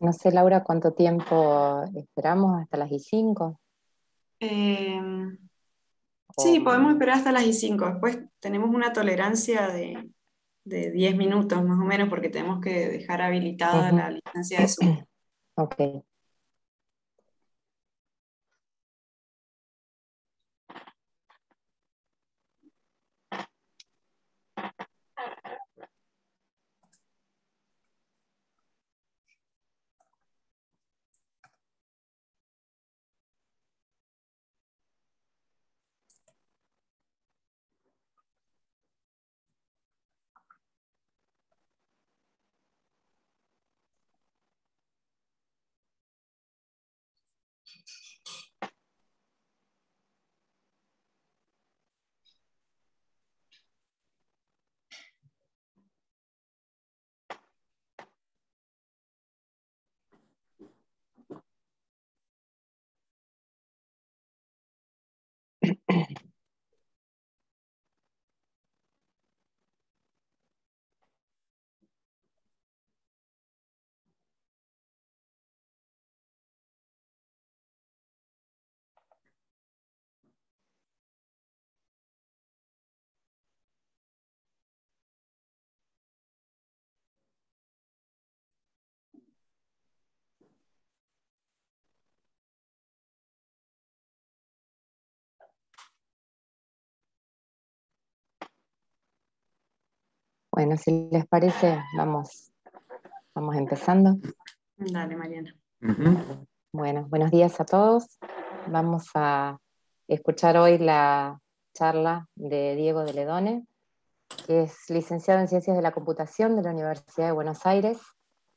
No sé, Laura, cuánto tiempo esperamos, hasta las y 5. Eh, O, sí, podemos esperar hasta las y 5. Después tenemos una tolerancia de 10 minutos más o menos porque tenemos que dejar habilitada ujú. la licencia de Zoom. Ok. Bueno, si les parece, vamos empezando. Dale, Mariana. Ujú. Bueno, buenos días a todos. Vamos a escuchar hoy la charla de Diego de Ledone, que es licenciado en Ciencias de la Computación de la Universidad de Buenos Aires,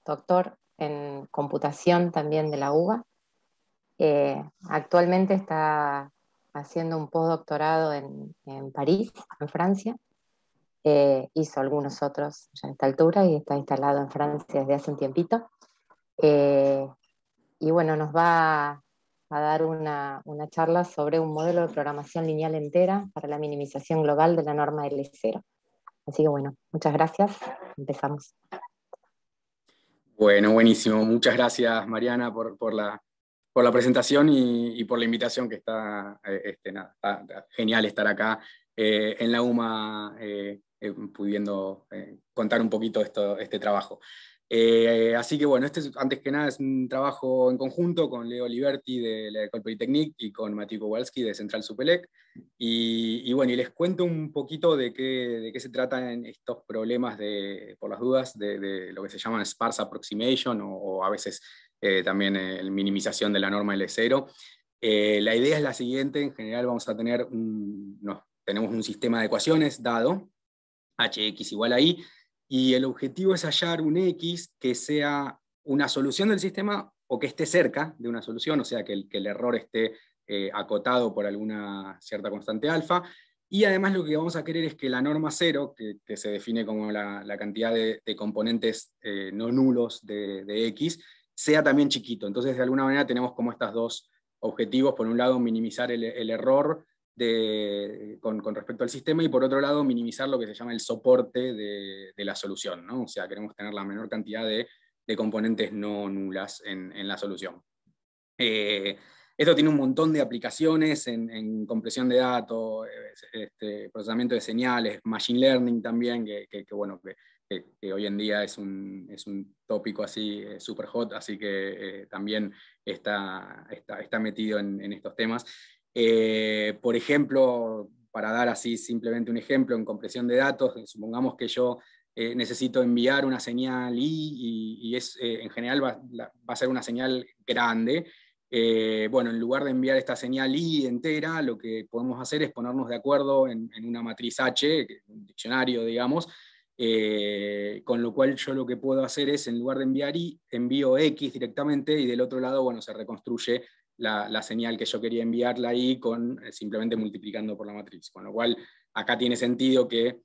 doctor en computación también de la UBA. Actualmente está haciendo un postdoctorado en París, en Francia. Hizo algunos otros ya a esta altura y está instalado en Francia desde hace un tiempito. Eh, y bueno, nos va a dar una charla sobre un modelo de programación lineal entera para la minimización global de la norma L0. Así que bueno, muchas gracias. Empezamos. Bueno, buenísimo. Muchas gracias, Mariana, por la presentación y por la invitación, que está, nada, está genial estar acá en la UMA, pudiendo contar un poquito este trabajo. Así que bueno, antes que nada es un trabajo en conjunto con Leo Liberti de la École Polytechnique y con Mathieu Kowalski de Central Supelec. Y bueno, y les cuento un poquito de qué se tratan estos problemas, por las dudas, de lo que se llama sparse approximation o a veces también minimización de la norma L0. La idea es la siguiente: en general vamos a tener tenemos un sistema de ecuaciones dado, hx igual a y, y el objetivo es hallar un x que sea una solución del sistema o que esté cerca de una solución, o sea, que el error esté acotado por alguna cierta constante alfa. Y además lo que vamos a querer es que la norma cero, que se define como la cantidad de componentes no nulos de x, sea también chiquito. Entonces, de alguna manera tenemos como estos dos objetivos: por un lado, minimizar el error con respecto al sistema, y por otro lado minimizar lo que se llama el soporte de la solución, ¿no? O sea, queremos tener la menor cantidad de componentes no nulas en la solución. Esto tiene un montón de aplicaciones en compresión de datos, procesamiento de señales, machine learning también, bueno, que hoy en día es un tópico así super hot, así que también está metido en estos temas. Por ejemplo, para dar así simplemente un ejemplo, en compresión de datos, supongamos que yo necesito enviar una señal y en general va a ser una señal grande. Bueno, en lugar de enviar esta señal i entera, lo que podemos hacer es ponernos de acuerdo en una matriz H, un diccionario, digamos, con lo cual yo lo que puedo hacer es, en lugar de enviar i, envío x directamente, y del otro lado, bueno, se reconstruye la señal que yo quería enviarla ahí simplemente multiplicando por la matriz. Con lo cual, acá tiene sentido que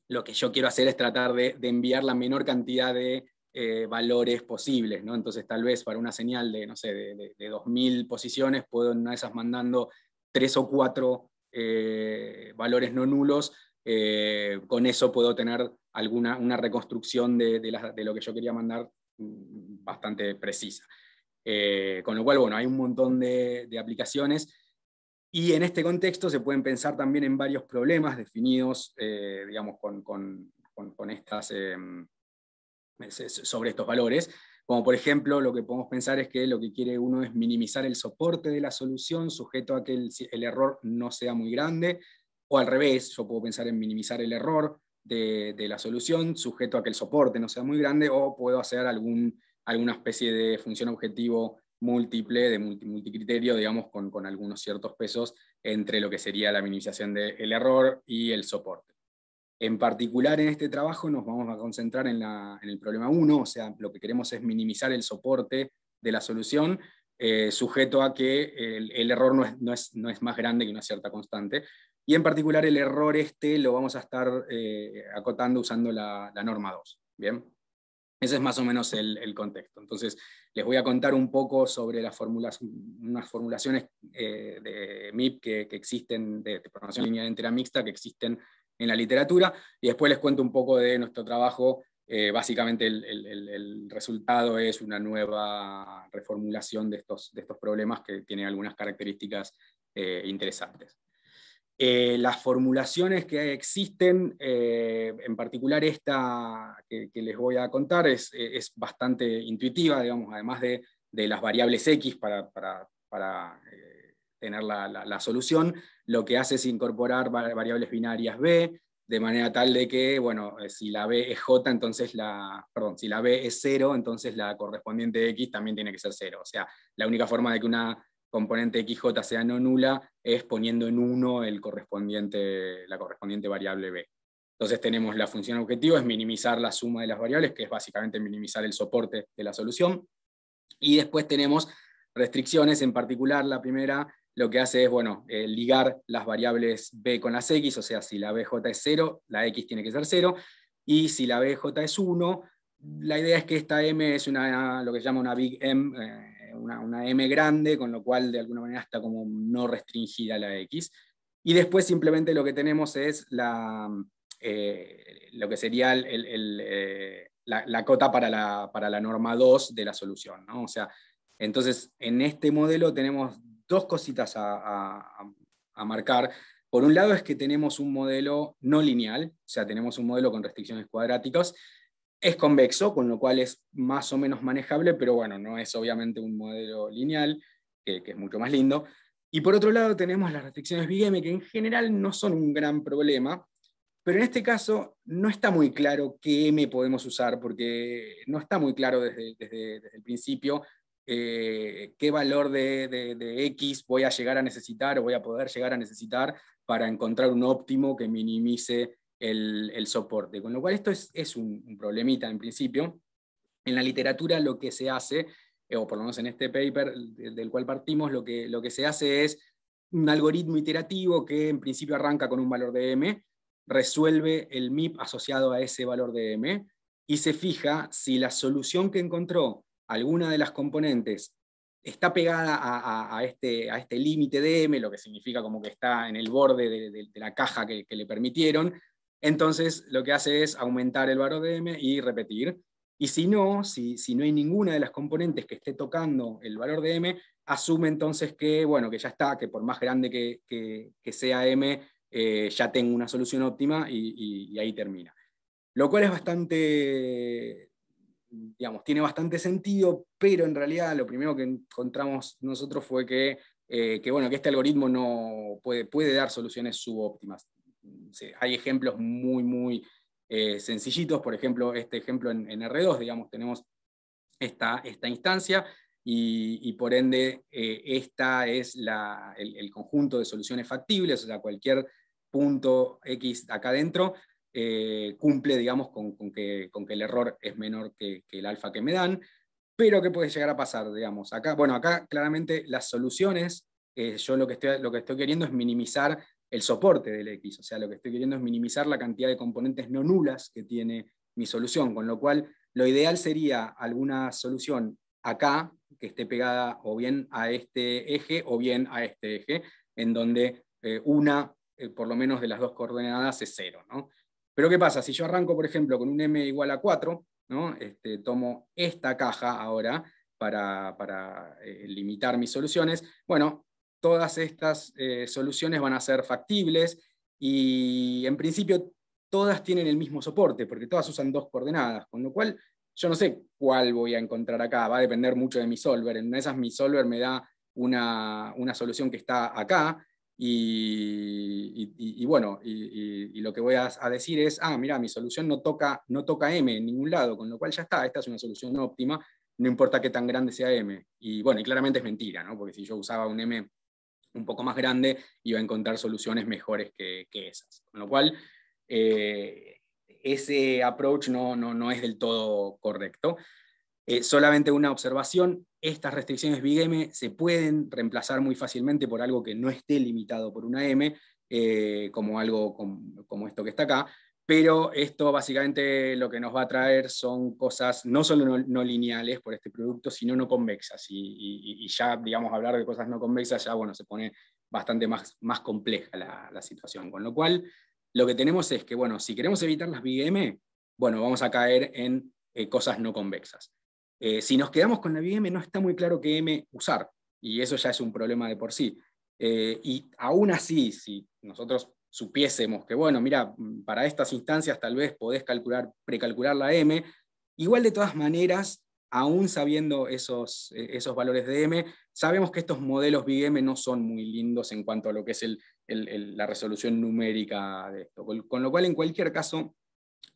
lo que yo quiero hacer es tratar de enviar la menor cantidad de valores posibles, ¿no? Entonces, tal vez para una señal de, no sé, de 2000 posiciones, puedo en una de esas mandando 3 o 4 valores no nulos. Con eso puedo tener una reconstrucción de lo que yo quería mandar bastante precisa. Con lo cual, bueno, hay un montón de aplicaciones, y en este contexto se pueden pensar también en varios problemas definidos, digamos, con estas, sobre estos valores, como por ejemplo lo que podemos pensar es que lo que quiere uno es minimizar el soporte de la solución sujeto a que el error no sea muy grande, o al revés, yo puedo pensar en minimizar el error de la solución sujeto a que el soporte no sea muy grande, o puedo hacer alguna especie de función objetivo múltiple, de multicriterio, digamos, con algunos ciertos pesos entre lo que sería la minimización del error y el soporte. En particular, en este trabajo nos vamos a concentrar en el problema 1, o sea, lo que queremos es minimizar el soporte de la solución, sujeto a que el error no es más grande que una cierta constante, y en particular el error lo vamos a estar acotando usando la norma 2. ¿Bien? Ese es más o menos el contexto. Entonces, les voy a contar un poco sobre unas formulaciones de MIP que existen, de programación lineal entera mixta, que existen en la literatura, y después les cuento un poco de nuestro trabajo. Básicamente el resultado es una nueva reformulación de estos problemas que tienen algunas características interesantes. Las formulaciones que existen, en particular esta que les voy a contar, es bastante intuitiva, digamos, además de las variables X para tener la solución, lo que hace es incorporar variables binarias B, de manera tal de que, bueno, si la B es J, entonces si la B es 0, entonces la correspondiente X también tiene que ser 0. O sea, la única forma de que una componente XJ sea no nula es poniendo en 1 la correspondiente variable B. Entonces tenemos la función objetivo, es minimizar la suma de las variables, que es básicamente minimizar el soporte de la solución. Y después tenemos restricciones, en particular la primera lo que hace es, bueno, ligar las variables B con las X, o sea, si la BJ es 0, la X tiene que ser 0, y si la BJ es 1, la idea es que esta M es lo que se llama una big M, una M grande, con lo cual de alguna manera está como no restringida la X. Y después simplemente lo que tenemos es lo que sería la cota para la norma 2 de la solución, ¿no? O sea, entonces en este modelo tenemos dos cositas a marcar. Por un lado es que tenemos un modelo no lineal, o sea, tenemos un modelo con restricciones cuadráticas. Es convexo, con lo cual es más o menos manejable, pero bueno, no es obviamente un modelo lineal, que es mucho más lindo. Y por otro lado tenemos las restricciones Big M, que en general no son un gran problema, pero en este caso no está muy claro qué M podemos usar, porque no está muy claro desde el principio qué valor de X voy a llegar a necesitar o voy a poder llegar a necesitar para encontrar un óptimo que minimice el soporte. Con lo cual esto es un problemita en principio. En la literatura lo que se hace, o por lo menos en este paper del cual partimos, lo que se hace es un algoritmo iterativo que en principio arranca con un valor de M, resuelve el MIP asociado a ese valor de M, y se fija si la solución que encontró alguna de las componentes está pegada a este límite de M, lo que significa como que está en el borde de la caja que le permitieron. Entonces lo que hace es aumentar el valor de M y repetir. Y si no hay ninguna de las componentes que esté tocando el valor de M, asume entonces que, bueno, que ya está, que por más grande que sea M, ya tengo una solución óptima, y ahí termina. Lo cual es bastante, digamos, tiene bastante sentido, pero en realidad lo primero que encontramos nosotros fue que este algoritmo no puede dar soluciones subóptimas. Sí, hay ejemplos muy sencillitos, por ejemplo, este ejemplo en R2, digamos, tenemos esta instancia, y por ende esta es el conjunto de soluciones factibles, o sea, cualquier punto X acá adentro cumple, digamos, con que el error es menor que el alfa que me dan. Pero ¿qué puede llegar a pasar? Digamos, acá claramente las soluciones, yo lo que estoy queriendo es minimizar el soporte del X, o sea, lo que estoy queriendo es minimizar la cantidad de componentes no nulas que tiene mi solución, con lo cual lo ideal sería alguna solución acá que esté pegada o bien a este eje o bien a este eje, en donde por lo menos de las dos coordenadas es 0, ¿no? Pero ¿qué pasa? Si yo arranco, por ejemplo, con un M igual a 4, ¿no? Tomo esta caja ahora para limitar mis soluciones. Bueno, todas estas soluciones van a ser factibles y en principio todas tienen el mismo soporte, porque todas usan 2 coordenadas, con lo cual yo no sé cuál voy a encontrar acá, va a depender mucho de mi solver. En una de esas mi solver me da una solución que está acá, y bueno, lo que voy a decir es, mira, mi solución no toca M en ningún lado, con lo cual ya está, esta es una solución óptima, no importa qué tan grande sea M. Y bueno, y claramente es mentira, ¿no? Porque si yo usaba un M un poco más grande, iba a encontrar soluciones mejores que esas. Con lo cual, ese approach no es del todo correcto. Solamente una observación, estas restricciones Big M se pueden reemplazar muy fácilmente por algo que no esté limitado por una M, como algo como esto que está acá, pero esto básicamente lo que nos va a traer son cosas no solo no lineales por este producto, sino no convexas, y ya, digamos, hablar de cosas no convexas ya, bueno, se pone bastante más compleja la situación, con lo cual lo que tenemos es que, bueno, si queremos evitar las Big M, bueno, vamos a caer en cosas no convexas. Si nos quedamos con la Big M, no está muy claro qué M usar, y eso ya es un problema de por sí. Y aún así, si nosotros supiésemos que, bueno, mira, para estas instancias tal vez podés precalcular la M, igual de todas maneras, aún sabiendo esos valores de M, sabemos que estos modelos Big M no son muy lindos en cuanto a lo que es la resolución numérica de esto, con lo cual en cualquier caso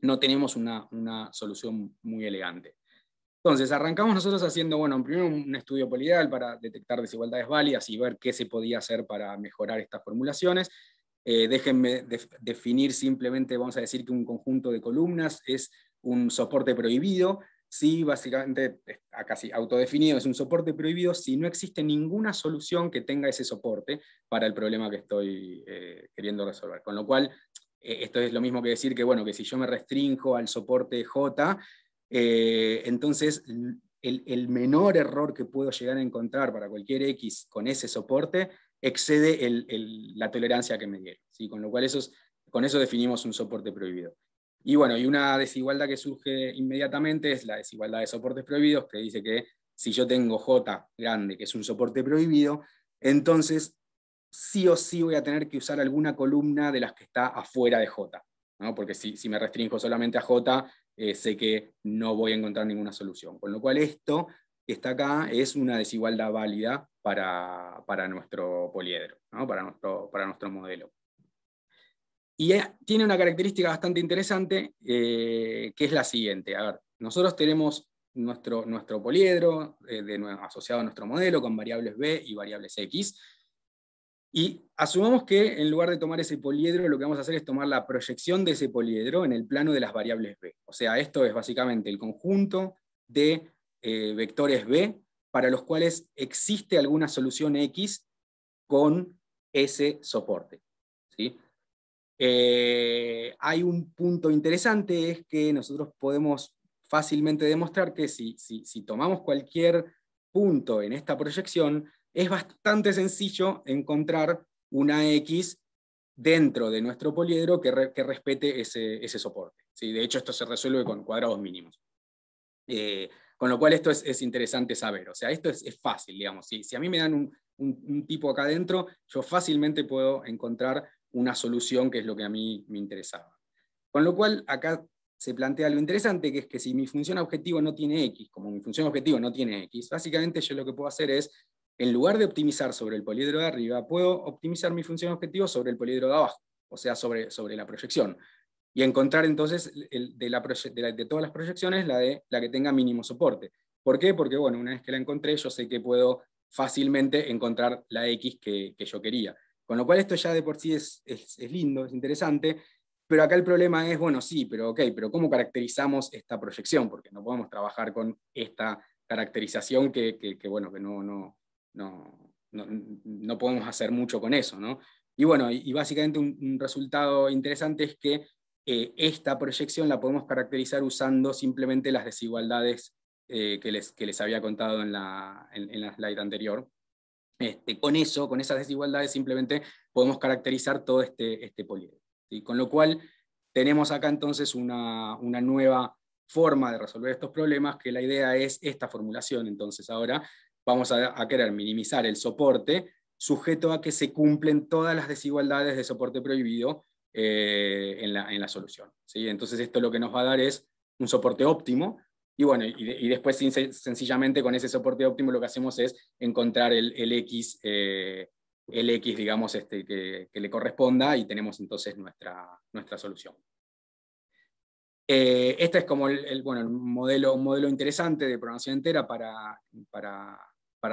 no tenemos una solución muy elegante. Entonces, arrancamos nosotros haciendo, bueno, primero un estudio poliidal para detectar desigualdades válidas y ver qué se podía hacer para mejorar estas formulaciones. Déjenme definir simplemente, vamos a decir que un conjunto de columnas es un soporte prohibido. Sí, básicamente, casi autodefinido, es un soporte prohibido si no existe ninguna solución que tenga ese soporte para el problema que estoy queriendo resolver. Con lo cual, esto es lo mismo que decir que, bueno, que si yo me restringo al soporte J, entonces el menor error que puedo llegar a encontrar para cualquier X con ese soporte excede la tolerancia que me dieron, ¿sí? Con lo cual con eso definimos un soporte prohibido. Y bueno, y una desigualdad que surge inmediatamente es la desigualdad de soportes prohibidos, que dice que si yo tengo J grande, que es un soporte prohibido, entonces sí o sí voy a tener que usar alguna columna de las que está afuera de J, ¿no? Porque si me restringo solamente a J, sé que no voy a encontrar ninguna solución. Con lo cual esto que está acá es una desigualdad válida para nuestro poliedro, ¿no? para nuestro modelo. Y tiene una característica bastante interesante, que es la siguiente. A ver, nosotros tenemos nuestro poliedro asociado a nuestro modelo con variables B y variables X, y asumamos que en lugar de tomar ese poliedro, lo que vamos a hacer es tomar la proyección de ese poliedro en el plano de las variables B. O sea, esto es básicamente el conjunto de vectores B para los cuales existe alguna solución X con ese soporte, ¿sí? Hay un punto interesante, es que nosotros podemos fácilmente demostrar que si tomamos cualquier punto en esta proyección, es bastante sencillo encontrar una X dentro de nuestro poliedro que respete ese soporte, ¿sí? De hecho, esto se resuelve con cuadrados mínimos. Con lo cual esto es interesante saber. O sea, esto es fácil, digamos. Si a mí me dan un tipo acá adentro, yo fácilmente puedo encontrar una solución que es lo que a mí me interesaba. Con lo cual, acá se plantea algo interesante, que es que si mi función objetivo no tiene X, como mi función objetivo no tiene X, básicamente yo lo que puedo hacer es, en lugar de optimizar sobre el poliedro de arriba, puedo optimizar mi función objetivo sobre el poliedro de abajo, o sea, sobre la proyección. Y encontrar entonces de todas las proyecciones la que tenga mínimo soporte. ¿Por qué? Porque bueno, una vez que la encontré, yo sé que puedo fácilmente encontrar la X que yo quería. Con lo cual esto ya de por sí es lindo, es interesante, pero acá el problema es, bueno, sí, pero ok, pero ¿cómo caracterizamos esta proyección? Porque no podemos trabajar con esta caracterización que no podemos hacer mucho con eso, ¿no? Y bueno, y básicamente un resultado interesante es que esta proyección la podemos caracterizar usando simplemente las desigualdades que les había contado en la slide anterior. Con esas desigualdades simplemente podemos caracterizar todo este poliedro, ¿sí? Con lo cual tenemos acá entonces una nueva forma de resolver estos problemas, que la idea es esta formulación. Entonces ahora vamos a querer minimizar el soporte sujeto a que se cumplen todas las desigualdades de soporte prohibido en la solución, ¿sí? Entonces esto lo que nos va a dar es un soporte óptimo, y bueno, y después sencillamente con ese soporte óptimo lo que hacemos es encontrar el X, digamos, que le corresponda, y tenemos entonces nuestra solución. Este es como un modelo interesante de programación entera para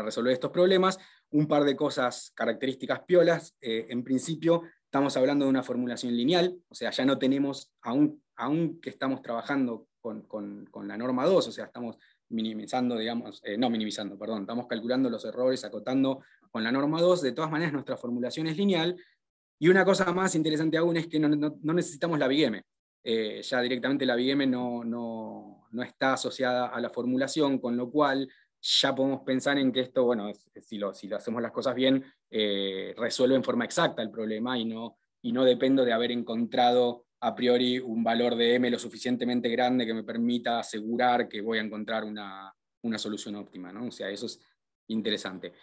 resolver estos problemas. Un par de cosas, características piolas. En principio estamos hablando de una formulación lineal, o sea, ya no tenemos, aún que estamos trabajando con la norma 2, o sea, estamos minimizando, digamos, no minimizando, perdón, estamos calculando los errores, acotando con la norma 2, de todas maneras nuestra formulación es lineal. Y una cosa más interesante aún es que no necesitamos la Big M. Ya directamente la Big M no está asociada a la formulación, con lo cual ya podemos pensar en que esto, bueno, si lo hacemos las cosas bien, resuelve en forma exacta el problema, y no dependo de haber encontrado a priori un valor de M lo suficientemente grande que me permita asegurar que voy a encontrar una solución óptima, ¿no? O sea, eso es interesante.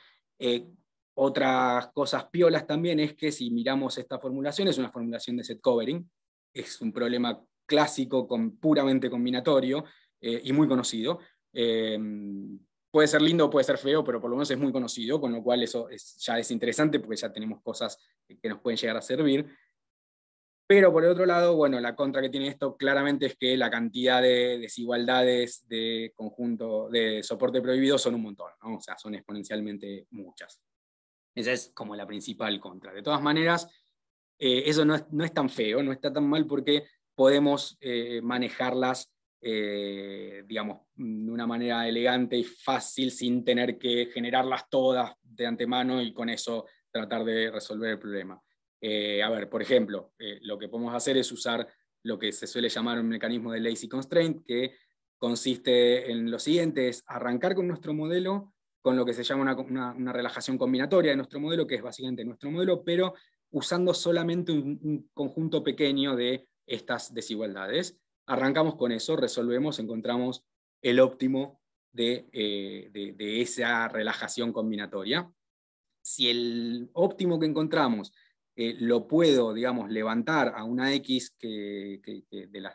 Otras cosas piolas también es que si miramos esta formulación, es una formulación de set covering, es un problema clásico puramente combinatorio, y muy conocido. Puede ser lindo o puede ser feo, pero por lo menos es muy conocido, con lo cual eso ya es interesante porque ya tenemos cosas que nos pueden llegar a servir. Pero por el otro lado, bueno, la contra que tiene esto claramente es que la cantidad de desigualdades de conjunto de soporte prohibido son un montón, ¿no? O sea, son exponencialmente muchas. Esa es como la principal contra. De todas maneras, eso no es tan feo, no está tan mal, porque podemos manejarlas, digamos, de una manera elegante y fácil, sin tener que generarlas todas de antemano y con eso tratar de resolver el problema. A ver, por ejemplo, lo que podemos hacer es usar lo que se suele llamar un mecanismo de lazy constraint, que consiste en lo siguiente: es arrancar con nuestro modelo, con lo que se llama una relajación combinatoria de nuestro modelo, que es básicamente nuestro modelo, pero usando solamente un conjunto pequeño de estas desigualdades. Arrancamos con eso, resolvemos, encontramos el óptimo de esa relajación combinatoria. Si el óptimo que encontramos lo puedo, digamos, levantar a una X de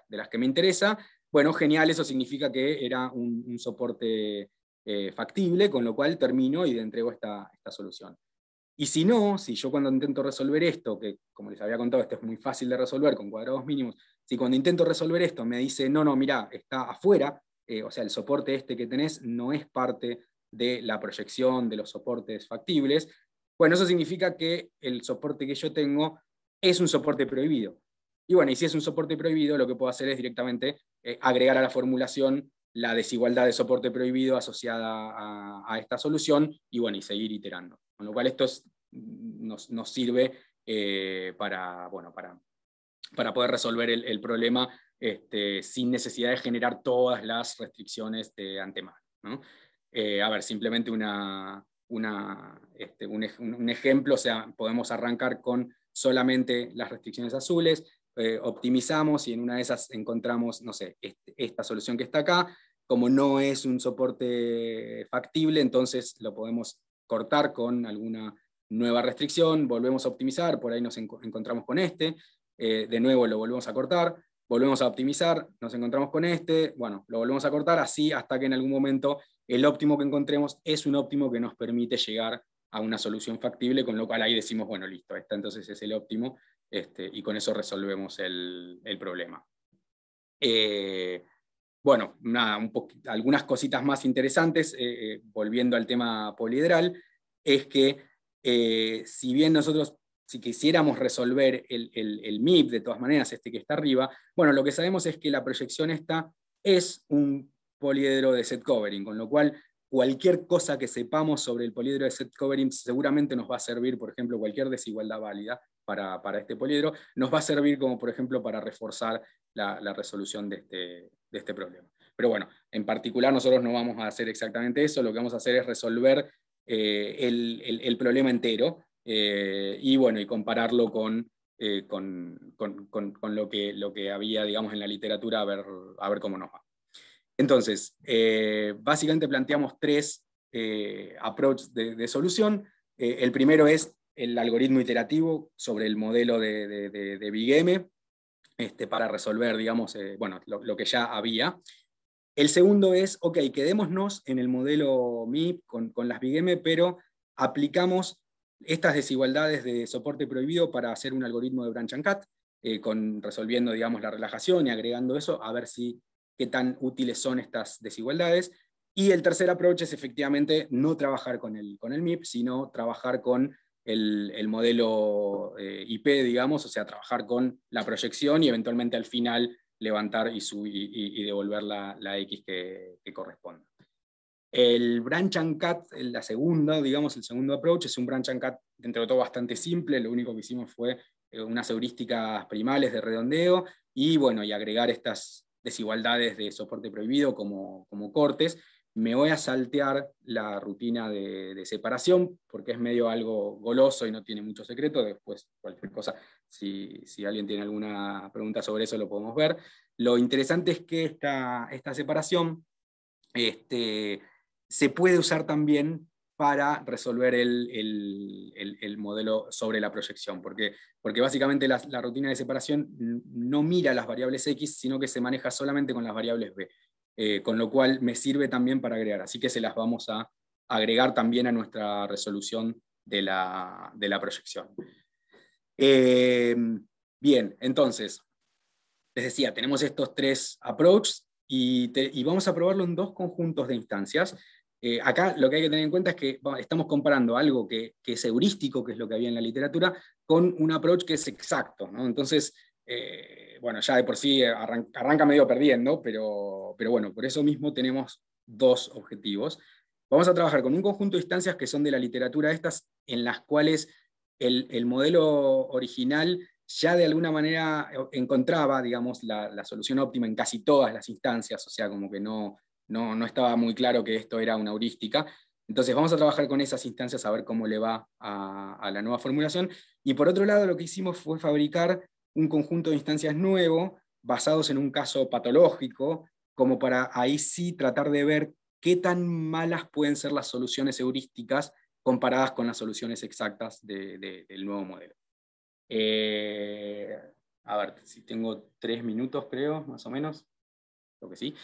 las que me interesa, bueno, genial, eso significa que era un soporte factible, con lo cual termino y entrego esta solución. Y si no, si yo cuando intento resolver esto, que como les había contado, esto es muy fácil de resolver con cuadrados mínimos, si cuando intento resolver esto me dice, no, mirá, está afuera, o sea, el soporte este que tenés no es parte de la proyección de los soportes factibles, bueno, eso significa que el soporte que yo tengo es un soporte prohibido. Y bueno, y si es un soporte prohibido, lo que puedo hacer es directamente agregar a la formulación la desigualdad de soporte prohibido asociada a esta solución, y bueno, y seguir iterando. Con lo cual esto nos sirve para poder resolver el problema sin necesidad de generar todas las restricciones de antemano, ¿no? A ver, simplemente un ejemplo, o sea, podemos arrancar con solamente las restricciones azules, optimizamos y en una de esas encontramos, no sé, esta solución que está acá. Como no es un soporte factible, entonces lo podemos cortar con alguna nueva restricción, volvemos a optimizar, por ahí nos encontramos con de nuevo lo volvemos a cortar, volvemos a optimizar, nos encontramos con bueno, lo volvemos a cortar, así hasta que en algún momento el óptimo que encontremos es un óptimo que nos permite llegar a una solución factible, con lo cual ahí decimos, bueno, listo, esta entonces es el óptimo, y con eso resolvemos el problema. Bueno, nada, algunas cositas más interesantes, volviendo al tema poliedral, es que si bien nosotros, si quisiéramos resolver el MIP, de todas maneras, que está arriba, bueno, lo que sabemos es que la proyección esta es un poliedro de set covering, con lo cual cualquier cosa que sepamos sobre el poliedro de set covering seguramente nos va a servir, por ejemplo, cualquier desigualdad válida para este poliedro, nos va a servir como, por ejemplo, para reforzar la resolución de este problema. Pero bueno, en particular nosotros no vamos a hacer exactamente eso, lo que vamos a hacer es resolver el problema entero, y bueno, y compararlo con lo que había, digamos, en la literatura, a ver cómo nos va. Entonces, básicamente planteamos tres approaches de solución. El primero es el algoritmo iterativo sobre el modelo de BigM, para resolver, digamos, bueno, lo que ya había. El segundo es, ok, quedémonos en el modelo MIP con las BigM, pero aplicamos estas desigualdades de soporte prohibido para hacer un algoritmo de branch and cut, resolviendo, digamos, la relajación y agregando eso, a ver qué tan útiles son estas desigualdades. Y el tercer approach es efectivamente no trabajar con el MIP, sino trabajar con el modelo IP, digamos, o sea, trabajar con la proyección y eventualmente al final levantar y devolver la X que corresponda. El branch and cut, la segunda, digamos, el segundo approach, es un branch and cut dentro de todo bastante simple. Lo único que hicimos fue unas heurísticas primales de redondeo y, bueno, y agregar estas desigualdades de soporte prohibido como cortes. Me voy a saltear la rutina de separación porque es medio algo goloso y no tiene mucho secreto. Después, cualquier cosa, si alguien tiene alguna pregunta sobre eso, lo podemos ver. Lo interesante es que esta separación se puede usar también para resolver el modelo sobre la proyección, porque básicamente la rutina de separación no mira las variables X, sino que se maneja solamente con las variables B, con lo cual me sirve también para agregar, así que se las vamos a agregar también a nuestra resolución de la proyección. Bien, entonces, les decía, tenemos estos tres approaches y vamos a probarlo en dos conjuntos de instancias. Acá lo que hay que tener en cuenta es que estamos comparando algo que es heurístico, que es lo que había en la literatura, con un approach que es exacto, ¿no? Entonces, bueno, ya de por sí arranca medio perdiendo, pero bueno, por eso mismo tenemos dos objetivos. Vamos a trabajar con un conjunto de instancias que son de la literatura estas, en las cuales el modelo original ya de alguna manera encontraba, digamos, la solución óptima en casi todas las instancias, o sea, como que no estaba muy claro que esto era una heurística. Entonces vamos a trabajar con esas instancias a ver cómo le va a la nueva formulación. Y por otro lado, lo que hicimos fue fabricar un conjunto de instancias nuevo, basados en un caso patológico, como para ahí sí tratar de ver qué tan malas pueden ser las soluciones heurísticas comparadas con las soluciones exactas del nuevo modelo. A ver, si tengo 3 minutos, creo, más o menos. Creo que sí.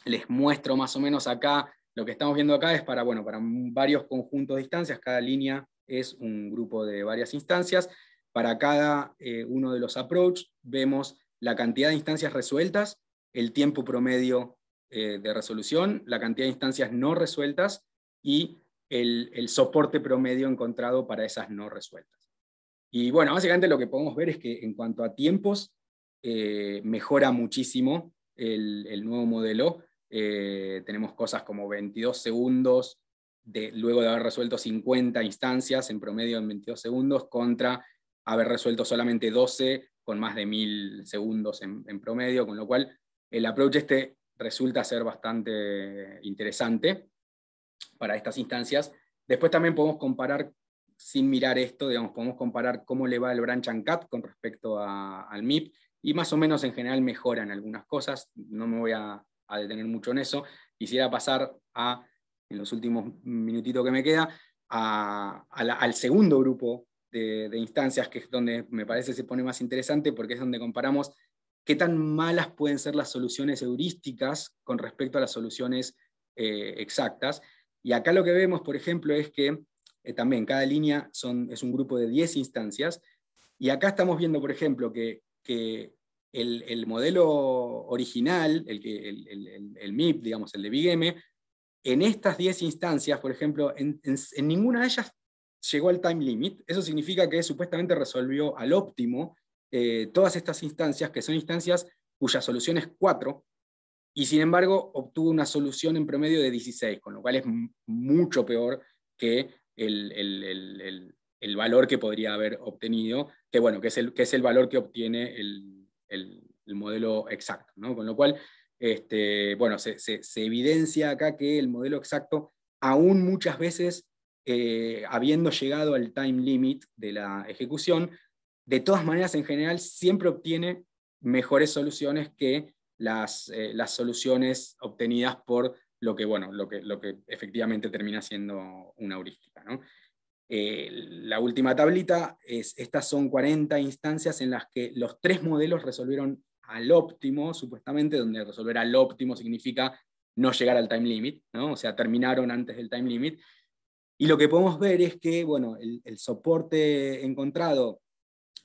Les muestro más o menos acá, lo que estamos viendo acá es para varios conjuntos de instancias, cada línea es un grupo de varias instancias. Para cada uno de los approach vemos la cantidad de instancias resueltas, el tiempo promedio de resolución, la cantidad de instancias no resueltas y el soporte promedio encontrado para esas no resueltas. Y bueno, básicamente lo que podemos ver es que en cuanto a tiempos, mejora muchísimo el nuevo modelo. Tenemos cosas como 22 segundos luego de haber resuelto 50 instancias en promedio en 22 segundos contra haber resuelto solamente 12 con más de 1000 segundos en promedio, con lo cual el approach resulta ser bastante interesante para estas instancias. Después también podemos comparar, sin mirar esto, digamos, podemos comparar cómo le va el branch and cut con respecto al MIP, y más o menos en general mejoran algunas cosas. No me voy a detener mucho en eso. Quisiera pasar en los últimos minutitos que me queda, al segundo grupo de instancias, que es donde me parece se pone más interesante, porque es donde comparamos qué tan malas pueden ser las soluciones heurísticas con respecto a las soluciones exactas. Y acá lo que vemos, por ejemplo, es que también cada línea es un grupo de 10 instancias, y acá estamos viendo, por ejemplo, que el modelo original, el MIP, digamos, el de BigM, en estas 10 instancias, por ejemplo, en ninguna de ellas llegó al time limit. Eso significa que supuestamente resolvió al óptimo todas estas instancias, que son instancias cuya solución es 4, y sin embargo obtuvo una solución en promedio de 16, con lo cual es mucho peor que el valor que podría haber obtenido, que es el valor que obtiene el modelo exacto, ¿no? Con lo cual, se evidencia acá que el modelo exacto, aún muchas veces, habiendo llegado al time limit de la ejecución, de todas maneras, en general, siempre obtiene mejores soluciones que las soluciones obtenidas por lo que efectivamente termina siendo una heurística, ¿no? La última tablita estas son 40 instancias en las que los 3 modelos resolvieron al óptimo, supuestamente, donde resolver al óptimo significa no llegar al time limit, ¿no? O sea, terminaron antes del time limit. Y lo que podemos ver es que, bueno, el soporte encontrado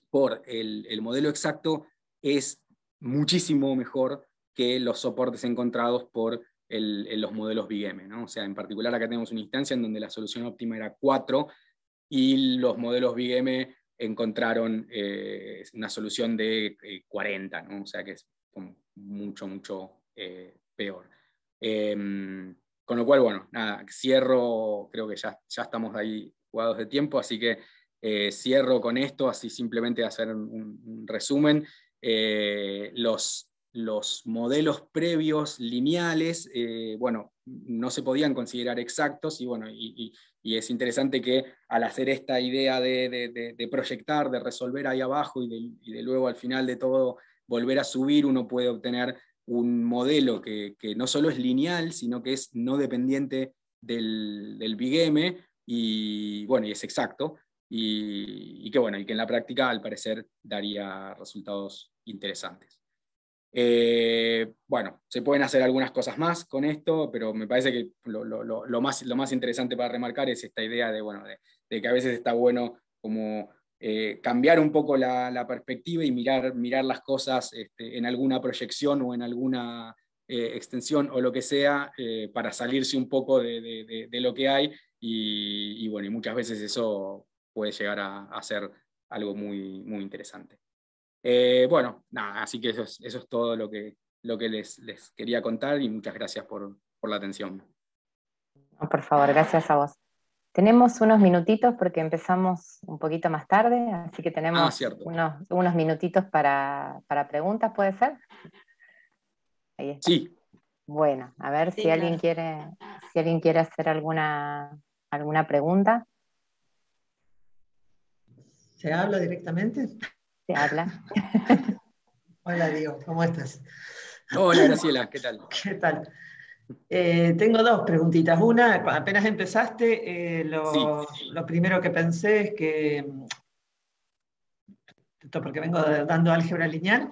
por el modelo exacto es muchísimo mejor que los soportes encontrados por los modelos Big M, ¿no? O sea, en particular acá tenemos una instancia en donde la solución óptima era 4, y los modelos Big M encontraron una solución de 40, ¿no? O sea que es mucho, mucho peor. Con lo cual, bueno, nada, cierro, creo que ya estamos ahí jugados de tiempo, así que cierro con esto, así simplemente hacer un resumen. Los modelos previos lineales, bueno, no se podían considerar exactos, y bueno, y es interesante que al hacer esta idea de proyectar, de resolver ahí abajo y de luego al final de todo volver a subir, uno puede obtener un modelo que no solo es lineal, sino que es no dependiente del Big M, y bueno, y es exacto, y que bueno, y que en la práctica al parecer daría resultados interesantes. Bueno, se pueden hacer algunas cosas más con esto, pero me parece que lo más interesante para remarcar es esta idea de que a veces está bueno como cambiar un poco la perspectiva y mirar las cosas en alguna proyección o en alguna extensión o lo que sea, para salirse un poco de lo que hay, y bueno, y muchas veces eso puede llegar a ser algo muy, muy interesante. Bueno, nada, así que eso es todo lo que les quería contar, y muchas gracias por la atención. No, por favor, gracias a vos. Tenemos unos minutitos porque empezamos un poquito más tarde, así que tenemos Cierto. unos minutitos para preguntas, ¿puede ser? Ahí está. Sí. Bueno, a ver Sí, si alguien quiere hacer alguna pregunta. ¿Se habla directamente? Se habla. Hola, Diego, ¿cómo estás? Hola, Graciela, ¿qué tal? ¿Qué tal? Tengo 2 preguntitas. Una, apenas empezaste, lo primero que pensé es que, esto porque vengo dando álgebra lineal,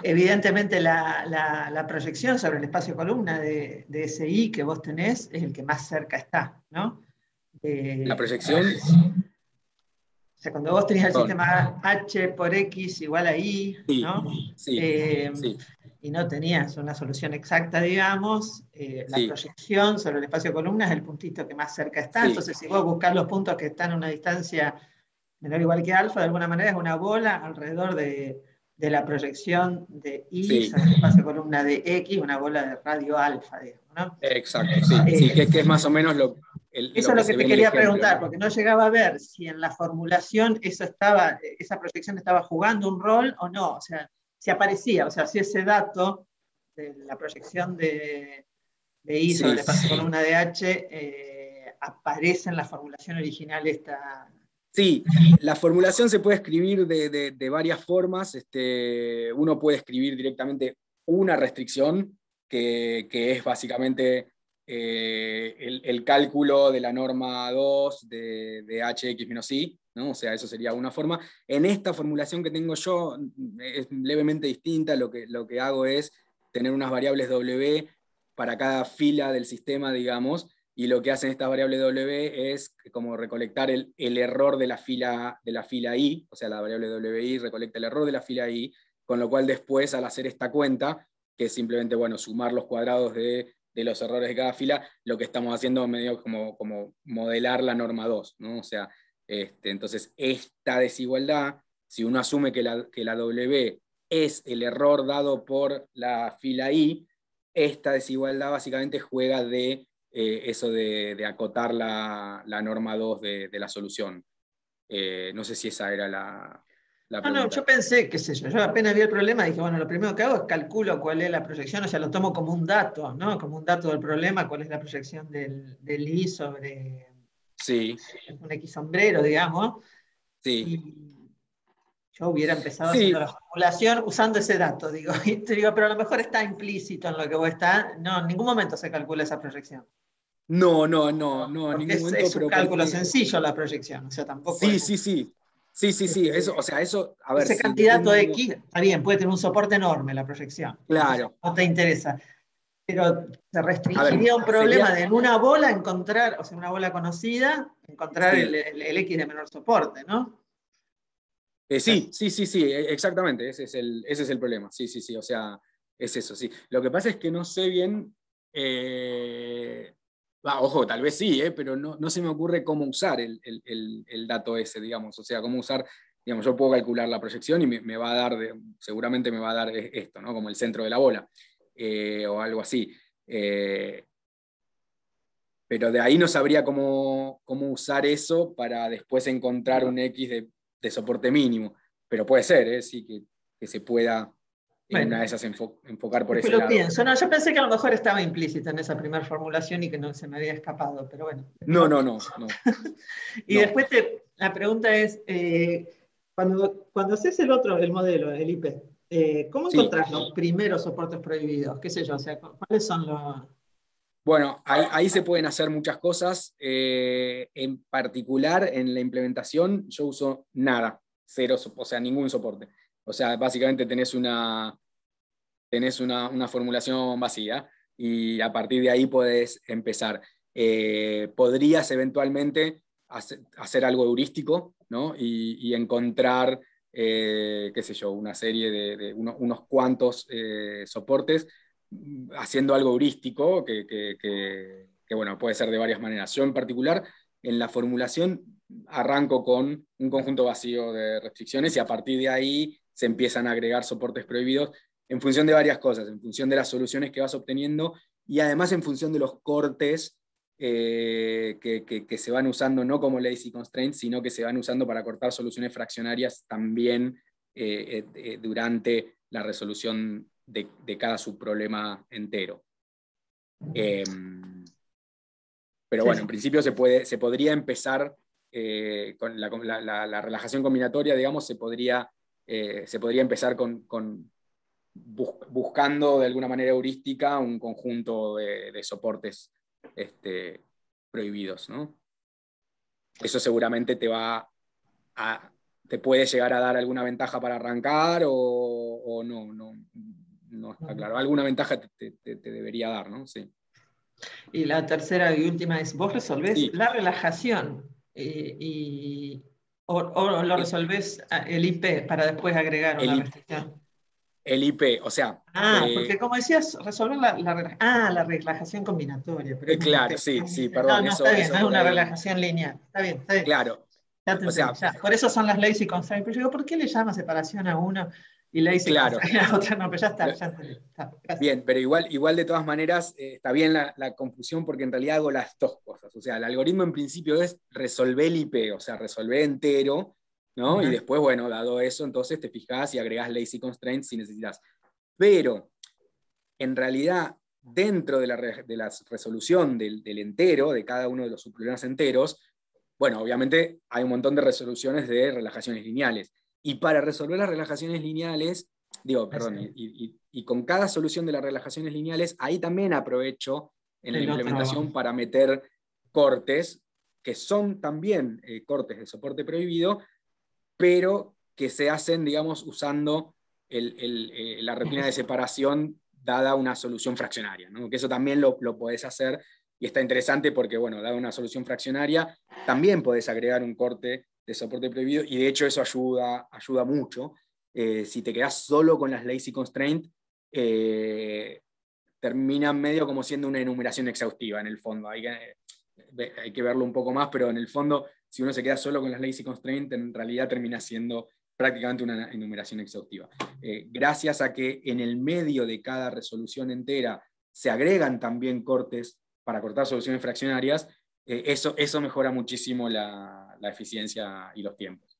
evidentemente la proyección sobre el espacio columna de ese I que vos tenés es el que más cerca está, ¿no? La proyección. O sea, cuando vos tenías el Perdón. sistema H por X igual a I, Sí, ¿no? sí. Y no tenías una solución exacta, digamos, la Sí. proyección sobre el espacio columna es el puntito que más cerca está. Sí. Entonces, si vos buscás los puntos que están a una distancia menor o igual que alfa, de alguna manera es una bola alrededor de la proyección de I sobre el espacio columna de X, una bola de radio alfa, digamos, ¿no? Exacto, sí, que es más o menos eso es lo que te quería preguntar, porque no llegaba a ver si en la formulación esa proyección estaba jugando un rol o no, o sea, si aparecía, o sea, si ese dato de la proyección de I sobre el espacio columna de H aparece en la formulación original esta. Sí, la formulación se puede escribir de varias formas. Uno puede escribir directamente una restricción, que es básicamente el cálculo de la norma 2 de hx menos i, ¿no? O sea, eso sería una forma. En esta formulación que tengo yo es levemente distinta. Lo que hago es tener unas variables w para cada fila del sistema, digamos, y lo que hacen estas variables W es como recolectar el error de la fila I, o sea, la variable WI recolecta el error de la fila I, con lo cual después, al hacer esta cuenta, que es simplemente, bueno, sumar los cuadrados de los errores de cada fila, lo que estamos haciendo es medio como modelar la norma 2, ¿no? O sea, entonces esta desigualdad, si uno asume que la W es el error dado por la fila I, esta desigualdad básicamente juega de eso de acotar la norma 2 de la solución. No sé si esa era la pregunta. No, yo pensé, qué sé yo apenas vi el problema, dije, bueno, lo primero que hago es calculo cuál es la proyección, o sea, lo tomo como un dato, ¿no? Como un dato del problema, cuál es la proyección del I sobre un X sombrero, digamos. Sí. Y Yo hubiera empezado Sí. haciendo la formulación usando ese dato, digo, y te digo, pero a lo mejor está implícito en lo que vos está. No, en ningún momento se calcula esa proyección. No, en Porque ningún momento, es un pero cálculo porque... sencillo la proyección, o sea, tampoco Sí, es... sí, sí. Sí, eso, o sea, eso, a ver, Ese si candidato depende... X, está bien, puede tener un soporte enorme la proyección. Entonces, Claro. no te interesa. Pero se A ver, restringiría un problema sería... de en una bola encontrar, o sea, una bola conocida, encontrar Sí. el X de menor soporte, ¿no? Sí, exactamente, ese es el problema, sí, o sea, es eso, sí. Lo que pasa es que no sé bien, ojo, tal vez sí, pero no se me ocurre cómo usar el dato ese, digamos, o sea, cómo usar, digamos, yo puedo calcular la proyección y me va a dar, seguramente me va a dar esto, ¿no? Como el centro de la bola, o algo así. Pero de ahí no sabría cómo usar eso para después encontrar un X de soporte mínimo. Pero puede ser, sí, que se pueda en una de esas enfocar por Después ese lo lado. pienso. No, yo pensé que a lo mejor estaba implícito en esa primera formulación y que no se me había escapado, pero bueno. No. Y después la pregunta es, cuando haces el modelo, el IP, ¿cómo Sí. encontrás los primeros soportes prohibidos? ¿Qué sé yo? O sea, ¿cuáles son los...? Bueno, ahí se pueden hacer muchas cosas. En particular, en la implementación, yo uso nada, cero, o sea, ningún soporte. O sea, básicamente tenés una formulación vacía y a partir de ahí podés empezar. Podrías eventualmente hacer algo heurístico, ¿no? Y encontrar, qué sé yo, una serie de unos cuantos soportes haciendo algo heurístico que, bueno, puede ser de varias maneras. Yo en particular, en la formulación, arranco con un conjunto vacío de restricciones y a partir de ahí se empiezan a agregar soportes prohibidos en función de varias cosas, en función de las soluciones que vas obteniendo y además en función de los cortes que se van usando, no como lazy constraints, sino que se van usando para cortar soluciones fraccionarias también durante la resolución de cada subproblema entero. Pero bueno, en principio se podría empezar con la relajación combinatoria, digamos, se podría empezar buscando de alguna manera heurística un conjunto de soportes prohibidos, ¿no? Eso seguramente te puede llegar a dar alguna ventaja para arrancar o no está claro. Alguna ventaja te debería dar, ¿no? Sí. Y la tercera y última es, vos resolvés la relajación o lo resolvés el IP para después agregar una restricción. El IP, o sea... porque como decías, resolver la relajación combinatoria. Pero claro, sí, perdón. No, está bien, no es una relajación lineal. Está bien. Claro. Ya te entendí, por eso son las lazy constraints. Pero yo digo, ¿por qué le llama separación a uno y lazy constraint a otro? No, pero ya entendí. Bien, pero igual de todas maneras está bien la confusión porque en realidad hago las dos cosas. O sea, el algoritmo en principio es resolver el IP, o sea, resolver entero, ¿no? Y después, bueno, dado eso, entonces te fijas y agregás lazy constraints si necesitas. Pero, en realidad, dentro de la resolución del entero, de cada uno de los subproblemas enteros, bueno, obviamente hay un montón de resoluciones de relajaciones lineales. Y para resolver las relajaciones lineales, y con cada solución de las relajaciones lineales, ahí también aprovecho en la implementación para meter cortes, que son también cortes de soporte prohibido, pero que se hacen, digamos, usando la rutina de separación dada una solución fraccionaria, ¿no? Que eso también lo podés hacer y está interesante porque, bueno, dada una solución fraccionaria, también podés agregar un corte de soporte prohibido y de hecho eso ayuda mucho. Si te quedás solo con las lazy constraint, termina medio como siendo una enumeración exhaustiva en el fondo. Hay que verlo un poco más, pero en el fondo, si uno se queda solo con las lazy constraint, en realidad termina siendo prácticamente una enumeración exhaustiva. Gracias a que en el medio de cada resolución entera se agregan también cortes para cortar soluciones fraccionarias, eso mejora muchísimo la eficiencia y los tiempos.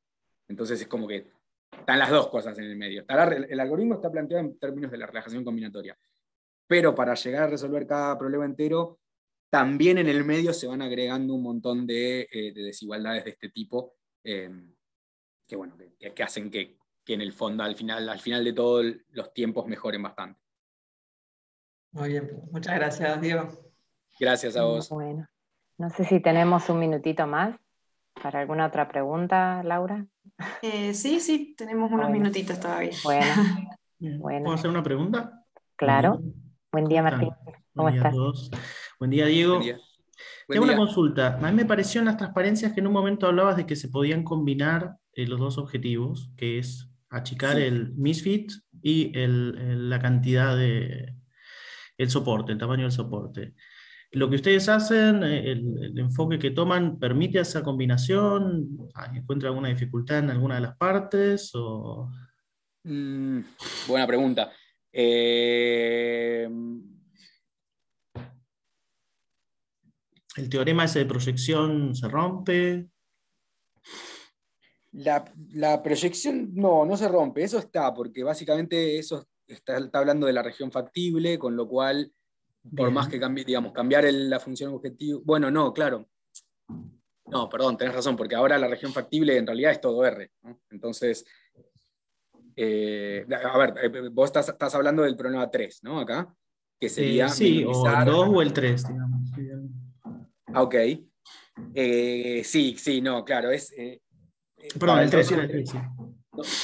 Entonces es como que están las dos cosas en el medio. El algoritmo está planteado en términos de la relajación combinatoria, pero para llegar a resolver cada problema entero, también en el medio se van agregando un montón de desigualdades de este tipo, que hacen que en el fondo, al final de todo, los tiempos mejoren bastante. Muy bien, muchas gracias, Diego. Gracias a vos. Bueno, no sé si tenemos un minutito más para alguna otra pregunta, Laura. Sí, tenemos unos minutitos todavía. Bueno. ¿Puedo hacer una pregunta? Claro. Buen día, Martín. ¿Cómo Buen día estás? a todos. Buen día, Diego. Buen día. Tengo una consulta. A mí me pareció en las transparencias que en un momento hablabas de que se podían combinar los dos objetivos, que es achicar el misfit y la cantidad el soporte, el tamaño del soporte. Lo que ustedes hacen, el enfoque que toman, ¿permite esa combinación? ¿Encuentra alguna dificultad en alguna de las partes? Buena pregunta. ¿El teorema ese de proyección se rompe? La proyección no se rompe, eso está, porque básicamente eso está hablando de la región factible, con lo cual, por Bien. más que cambie, digamos, cambiar la función objetivo. Bueno, no, claro. No, perdón, tenés razón, porque ahora la región factible en realidad es todo R, ¿no? Entonces, a ver, vos estás hablando del problema 3, ¿no? Acá, que sería sí, minimizar. o el 2 o el 3, digamos. Ok. Sí, no, claro, Perdón, el 3, dos, el 3, sí.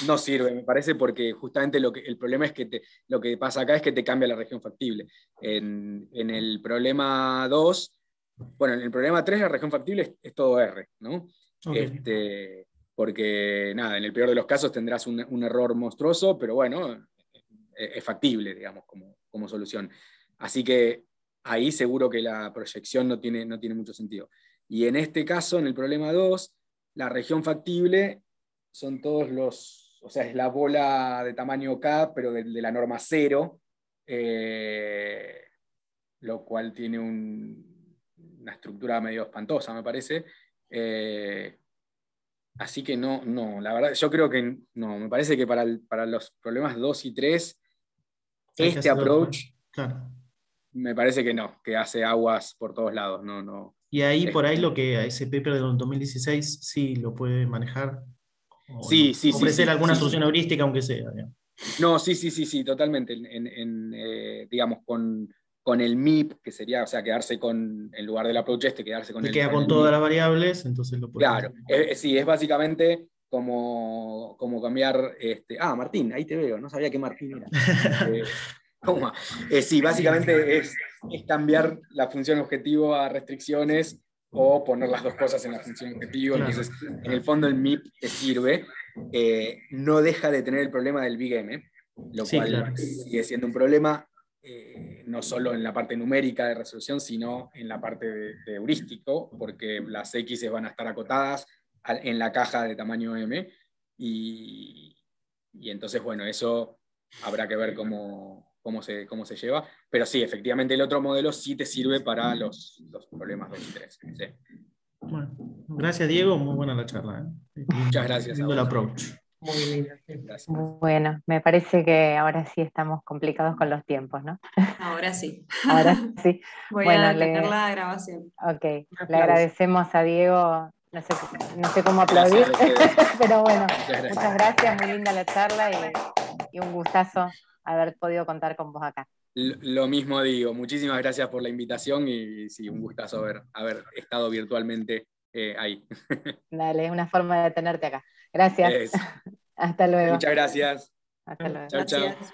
no sirve, me parece, porque justamente el problema es que lo que pasa acá es que te cambia la región factible. En el problema 2, bueno, en el problema 3 la región factible es todo R, ¿no? Okay. Porque nada, en el peor de los casos tendrás un error monstruoso, pero bueno, es factible, digamos, como solución. Así que ahí seguro que la proyección no tiene mucho sentido. Y en este caso, en el problema 2, la región factible son o sea, es la bola de tamaño K, pero de la norma 0, lo cual tiene una estructura medio espantosa, me parece. Así que no, la verdad, yo creo que no, me parece que para los problemas 2 y 3, este approach, claro, me parece que no, que hace aguas por todos lados, no. Y ahí, por ahí, lo que ese paper del 2016 sí lo puede manejar. Sí. Ofrecer alguna solución heurística, aunque sea. Digamos. No, sí, totalmente. Digamos, con el MIP, que sería, o sea, quedarse con, en lugar del approach quedarse con Se el queda con el todas MIP. las variables, entonces lo puede. Claro, sí, es básicamente como cambiar. Martín, ahí te veo, no sabía que Martín era. Sí, básicamente es cambiar la función objetivo a restricciones o poner las dos cosas en la función objetivo. Claro. Entonces, en el fondo el MIP te sirve. No deja de tener el problema del Big M, lo cual sigue siendo un problema, no solo en la parte numérica de resolución, sino en la parte de heurístico, porque las X van a estar acotadas en la caja de tamaño M, y entonces, bueno, eso habrá que ver cómo se lleva, pero sí, efectivamente el otro modelo sí te sirve para los problemas 2 y 3. Sí. Bueno, gracias, Diego, muy buena la charla. Muchas gracias. Lindo el approach. Muy lindo. Gracias. Bueno, me parece que ahora sí estamos complicados con los tiempos, ¿no? Ahora sí. Ahora sí. Voy a detener la grabación. Ok, le agradecemos a Diego, no sé cómo aplaudir, pero bueno, muchas gracias, muy linda la charla y un gustazo haber podido contar con vos acá. Lo mismo digo, muchísimas gracias por la invitación y sí, un gustazo haber estado virtualmente ahí. Dale, es una forma de tenerte acá. Gracias. Hasta luego. Muchas gracias. Hasta luego. Chao. Gracias.